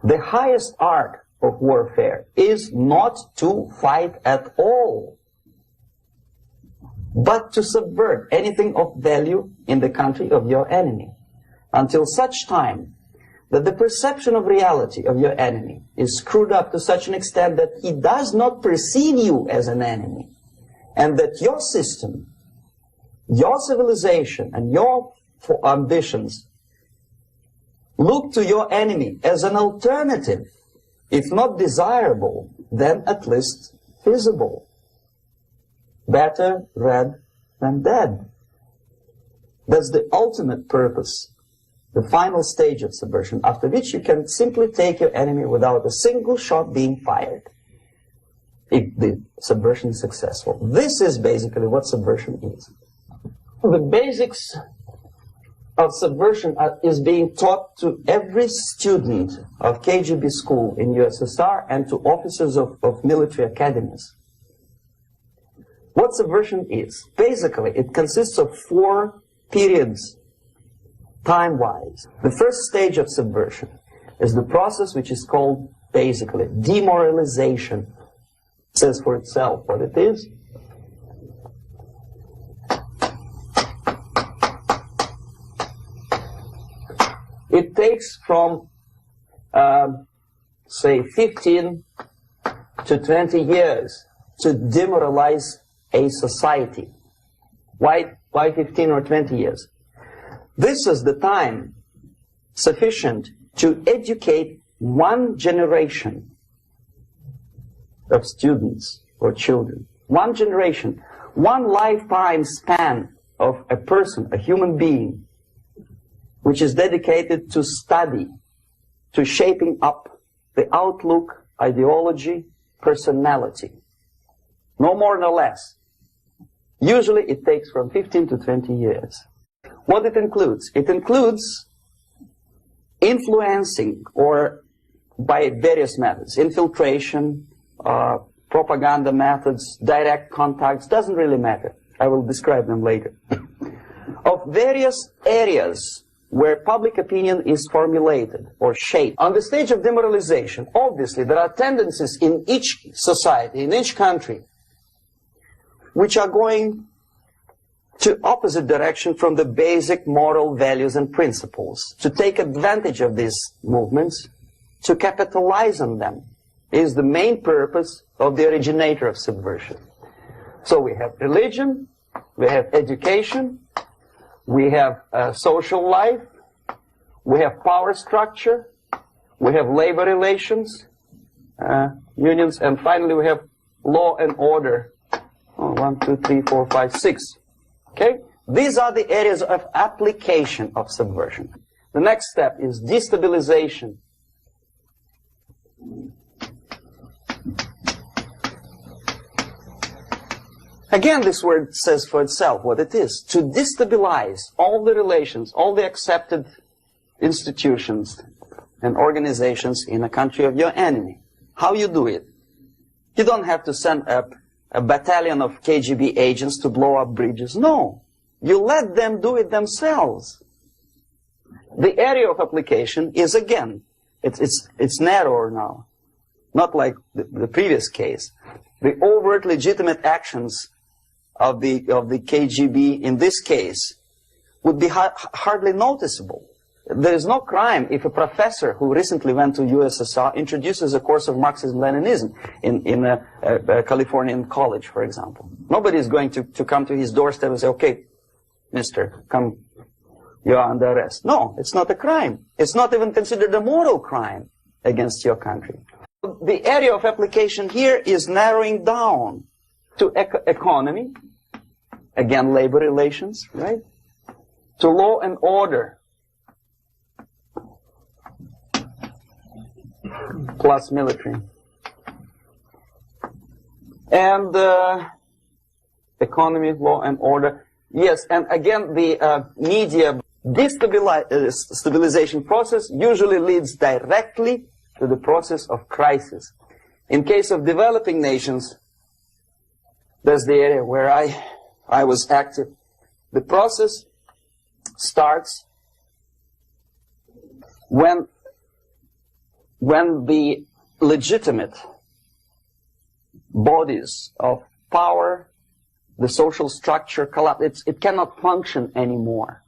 The highest art of warfare is not to fight at all, but to subvert anything of value in the country of your enemy, until such time that the perception of reality of your enemy is screwed up to such an extent that he does not perceive you as an enemy, and that your system, your civilization, and your ambitions look to your enemy as an alternative, if not desirable, then at least feasible. Better red than dead. That's the ultimate purpose, the final stage of subversion, after which you can simply take your enemy without a single shot being fired, if the subversion is successful. This is basically what subversion is. The basics of subversion is being taught to every student of KGB school in USSR and to officers of military academies. What subversion is? Basically, it consists of 4 periods, time-wise. The first stage of subversion is the process which is called, basically, demoralization. It says for itself what it is. It takes from, say, 15 to 20 years to demoralize a society. Why 15 or 20 years? This is the time sufficient to educate one generation of students or children. One generation, one lifetime span of a person, a human being, which is dedicated to study, to shaping up the outlook, ideology, personality. No more, no less. Usually it takes from 15 to 20 years. What it includes? It includes influencing, or by various methods, infiltration, propaganda methods, direct contacts, doesn't really matter. I will describe them later. Of various areas where public opinion is formulated or shaped. On the stage of demoralization, obviously there are tendencies in each society, in each country, which are going to opposite direction from the basic moral values and principles. To take advantage of these movements, to capitalize on them, is the main purpose of the originator of subversion. So we have religion, we have education, we have social life, we have power structure, we have labor relations, unions, and finally we have law and order. 1, 2, 3, 4, 5, 6. Okay? These are the areas of application of subversion. The next step is destabilization. Again, this word says for itself what it is. To destabilize all the relations, all the accepted institutions and organizations in a country of your enemy. How you do it? You don't have to send up a battalion of KGB agents to blow up bridges. No. You let them do it themselves. The area of application is, again, it's narrower now. Not like the previous case. The overt legitimate actions of the KGB in this case would be hardly noticeable. There is no crime if a professor who recently went to USSR introduces a course of Marxism-Leninism in a Californian college, for example. Nobody is going to come to his doorstep and say, okay, mister, come, you are under arrest. No, it's not a crime. It's not even considered a moral crime against your country. The area of application here is narrowing down to economy, again, labor relations, right? To law and order, plus military. And economy, law and order. Yes, and again, the media destabilization process usually leads directly to the process of crisis. In case of developing nations, that's the area where I was active. The process starts when when the legitimate bodies of power, the social structure collapse, it cannot function anymore.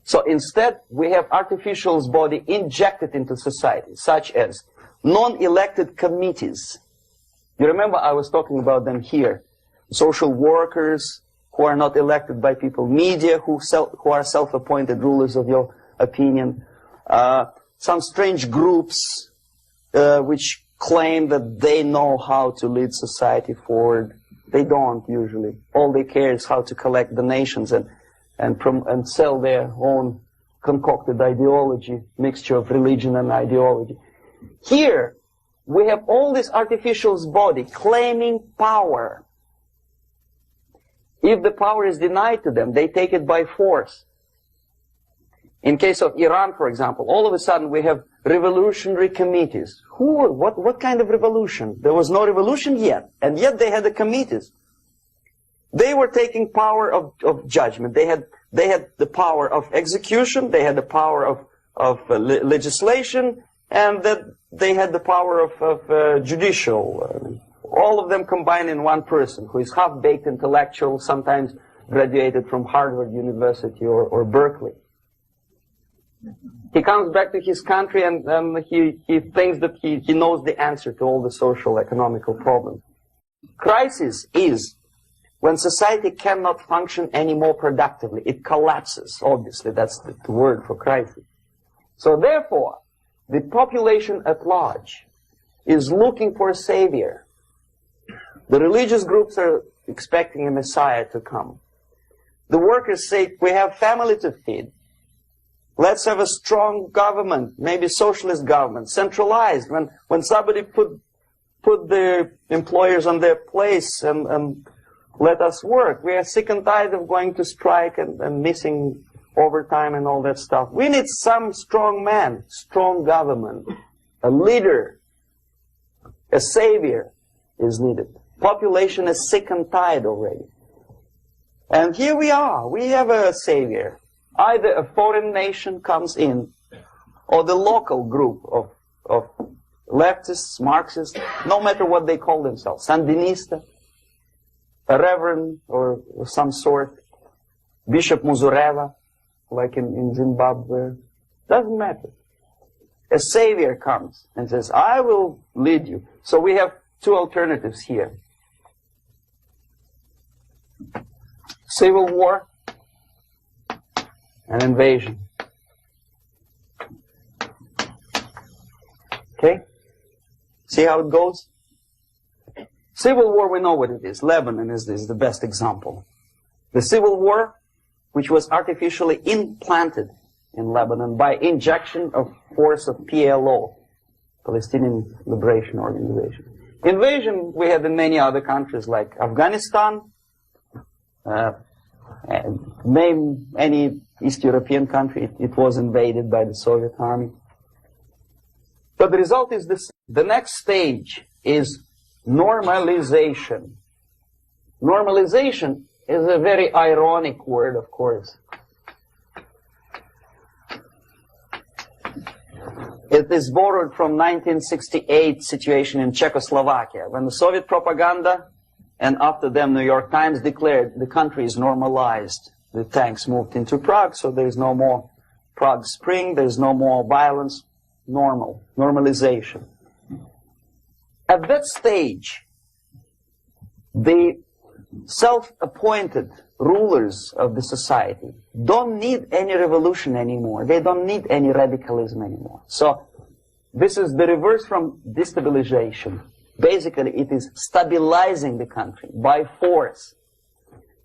So instead, we have artificial body injected into society, such as non-elected committees. You remember I was talking about them here. Social workers who are not elected by people, media who are self-appointed rulers of your opinion, some strange groups which claim that they know how to lead society forward. They don't usually. All they care is how to collect donations and sell their own concocted ideology, mixture of religion and ideology. Here, we have all this artificial body claiming power. If the power is denied to them, they take it by force. In case of Iran, for example, all of a sudden we have revolutionary committees. What kind of revolution? There was no revolution yet, and yet they had the committees. They were taking power of judgment. They had the power of execution, they had the power of legislation, and that they had the power of judicial. All of them combined in one person, who is half-baked intellectual, sometimes graduated from Harvard University or Berkeley. He comes back to his country and he thinks that he knows the answer to all the social, economical problems. Crisis is when society cannot function any more productively. It collapses, obviously. That's the word for crisis. So therefore, the population at large is looking for a savior. The religious groups are expecting a Messiah to come. The workers say, we have family to feed. Let's have a strong government, maybe socialist government, centralized. When somebody put their employers on their place and let us work. We are sick and tired of going to strike and missing overtime and all that stuff. We need some strong man, strong government, a leader, a savior is needed. Population is sick and tired already. And here we are. We have a savior. Either a foreign nation comes in, or the local group of leftists, Marxists, no matter what they call themselves, Sandinista, a reverend or some sort, Bishop Muzureva, like in Zimbabwe, doesn't matter. A savior comes and says, I will lead you. So we have two alternatives here. Civil war and invasion. Okay? See how it goes? Civil war, we know what it is. Lebanon is the best example. The civil war, which was artificially implanted in Lebanon by injection of force of PLO, Palestinian Liberation Organization. Invasion we had in many other countries like Afghanistan, name any East European country, it was invaded by the Soviet army. But the result is this. The next stage is normalization. Normalization is a very ironic word, of course. It is borrowed from 1968 situation in Czechoslovakia, when the Soviet propaganda and after them New York Times declared the country is normalized. The tanks moved into Prague, so there is no more Prague Spring, there is no more violence. Normalization. At that stage, the self-appointed rulers of the society don't need any revolution anymore. They don't need any radicalism anymore. So this is the reverse from destabilization. Basically, it is stabilizing the country by force.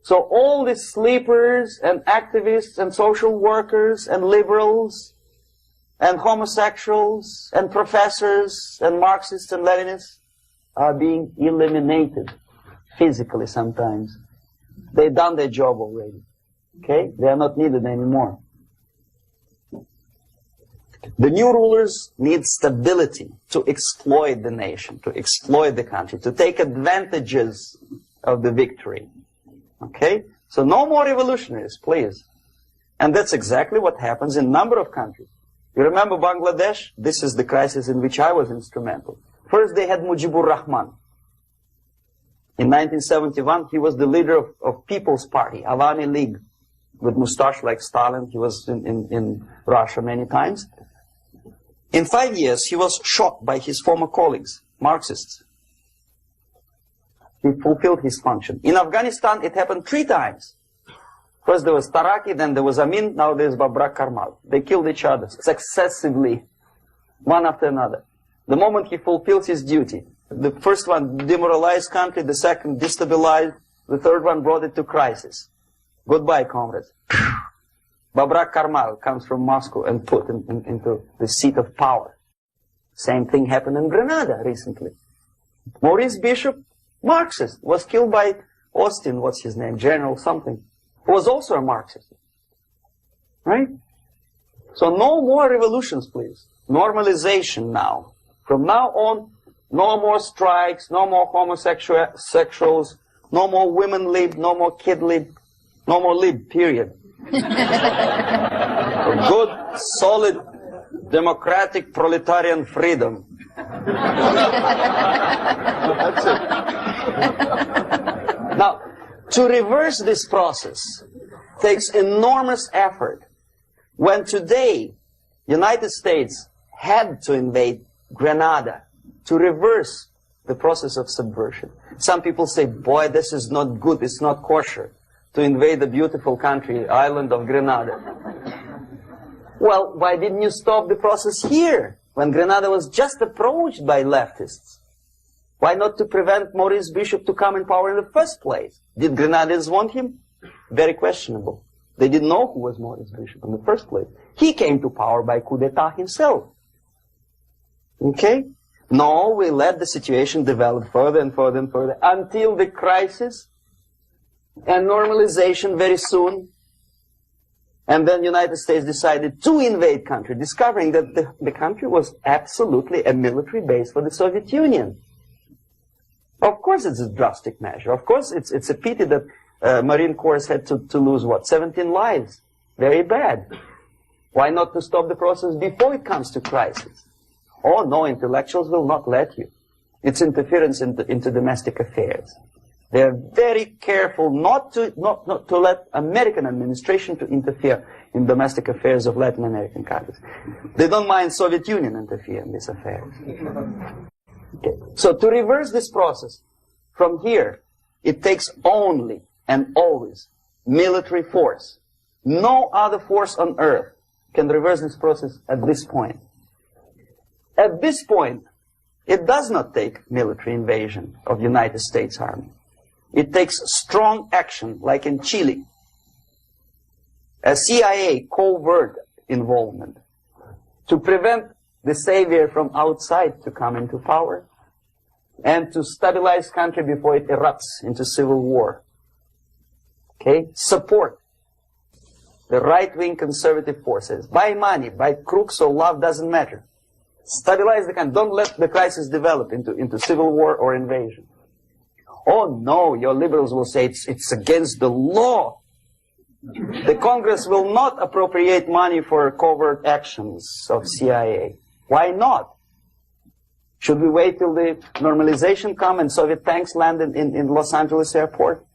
So all the sleepers and activists and social workers and liberals and homosexuals and professors and Marxists and Leninists are being eliminated physically sometimes. They've done their job already. Okay? They are not needed anymore. The new rulers need stability to exploit the nation, to exploit the country, to take advantages of the victory. Okay? So no more revolutionaries, please. And that's exactly what happens in a number of countries. You remember Bangladesh? This is the crisis in which I was instrumental. First they had Mujibur Rahman. In 1971, he was the leader of People's Party, Awami League, with mustache like Stalin. He was in Russia many times. In 5 years, he was shot by his former colleagues, Marxists. He fulfilled his function. In Afghanistan, it happened 3 times. First there was Taraki, then there was Amin, now there's Babrak Karmal. They killed each other successively, one after another. The moment he fulfills his duty, the first one demoralized country, the second destabilized, the third one brought it to crisis. Goodbye, comrades. Babrak Karmal comes from Moscow and put into the seat of power. Same thing happened in Grenada recently. Maurice Bishop, Marxist, was killed by Austin, what's his name, General something, who was also a Marxist. Right? So no more revolutions, please. Normalization now. From now on, no more strikes, no more homosexuals, no more women lib, no more kid lib, no more lib, period. Good, solid, democratic, proletarian freedom. That's it. Now, to reverse this process takes enormous effort. When today, United States had to invade Grenada to reverse the process of subversion. Some people say, boy, this is not good, it's not kosher to invade the beautiful country, island of Grenada. Well, why didn't you stop the process here, when Grenada was just approached by leftists? Why not to prevent Maurice Bishop to come in power in the first place? Did Grenadians want him? Very questionable. They didn't know who was Maurice Bishop in the first place. He came to power by coup d'etat himself. Okay? No, we let the situation develop further and further and further until the crisis and normalization very soon. And then the United States decided to invade country, discovering that the country was absolutely a military base for the Soviet Union. Of course it's a drastic measure. Of course it's a pity that Marine Corps had to lose, what, 17 lives. Very bad. Why not to stop the process before it comes to crisis? Oh no, intellectuals will not let you. It's interference into domestic affairs. They're very careful not to let American administration to interfere in domestic affairs of Latin American countries. They don't mind Soviet Union interfering in these affairs. Okay. So to reverse this process from here, it takes only and always military force. No other force on earth can reverse this process at this point. At this point, it does not take military invasion of the United States Army. It takes strong action, like in Chile. A CIA covert involvement to prevent the savior from outside to come into power and to stabilize country before it erupts into civil war. Okay? Support the right-wing conservative forces. By money, by crooks or love, doesn't matter. Stabilize the country. Don't let the crisis develop into civil war or invasion. Oh no, your liberals will say it's against the law. The Congress will not appropriate money for covert actions of CIA. Why not? Should we wait till the normalization come and Soviet tanks land in Los Angeles airport?